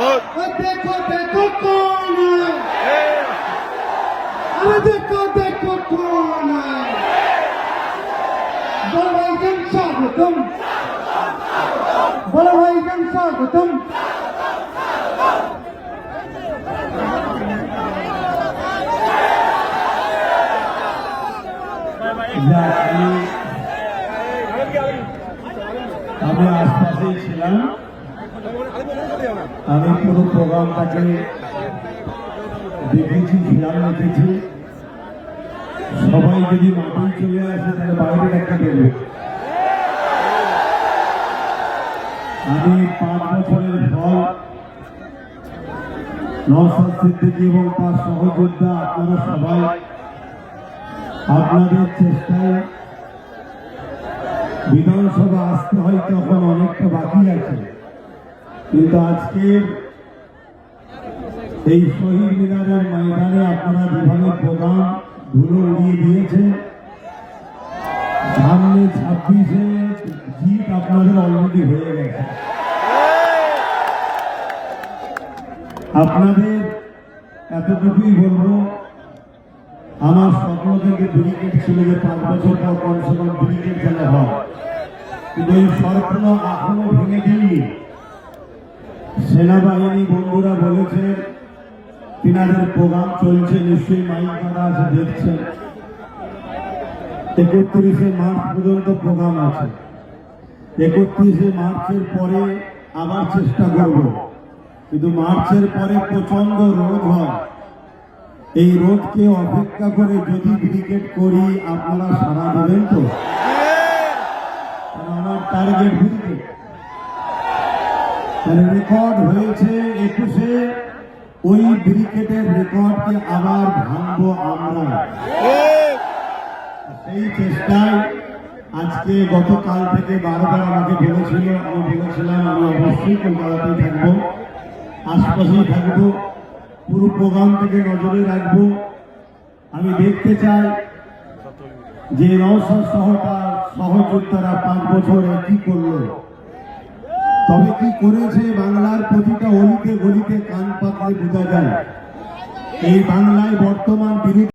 देखो देखो कौन है, अरे देखो देखो कौन है। बड़ा भाईजान स्वागतम, बड़ा भाईजान स्वागतम। আমি আশপাশেই ছিলাম, আমি পুরো প্রোগ্রামটাকে দেখেছি, খেয়াল রেখেছি। সবাই যদি মাঠে চলে আসে তাহলে বাইরে একটা দেবে। আমি 5 বছরের ফল নওশাদ সিদ্দিকী এবং তার সহযোদ্ধা আপনারা সবাই আপনাদের চেষ্টায় বিধানসভা আসতে হয় তখন অনেকটা বাকি আছে, কিন্তু আজকের এই শহীদ মিনারের ময়দানে আপনারা যেভাবে প্রোগ্রাম ধুলো উড়িয়ে দিয়েছে, সামনে 26-এ জিত আপনাদের অলরেডি হয়ে গেছে। আপনাদের এতটুকুই বলবো, আমার স্বপ্ন থেকে ব্রিগেড ছিল যে 5 বছর পর কমসে কম ব্রিগেড যেন হয়, কিন্তু এই স্বপ্ন এখনো ভেঙে দিইনি। সেনাবাহিনী বন্ধুরা বলেছে তিনাদের প্রোগ্রাম চলছে, নিশ্চয়ই মাইক বাঁধা আছে, দেখছেন। 31শে মার্চ পর্যন্ত প্রোগ্রাম আছে। 31শে মার্চের পরে আবার চেষ্টা করব, কিন্তু মার্চের পরে প্রচন্ড রোদ হয়। এই রোদকে অপেক্ষা করে যদি ব্রিগেড করি আপনারা সাড়া দেবেন তো? আমার টার্গেট ব্রিগেড রেকর্ড হয়েছে 21-এ, ওই ব্রিগেডের রেকর্ডকে আবার ভাঙবো আমরা। সেই চেষ্টায় আজকে গতকাল থেকে বারবার আমাকে বলেছিল, আমি বলেছিলাম আমি অবশ্যই কলকাতাতেই থাকবো, আশপাশেই থাকবো, পুরো প্রোগ্রাম থেকে নজরে রাখবো। আমি দেখতে চাই যে নওশাদ সহ তার সহযোদ্ধারা 5 বছরে কি করলো, তবে কি করেছে বাংলার প্রতিটা অলিতে গলিতে কান পাতলে বোঝা যায়। এই বাংলায় বর্তমান বিরোধী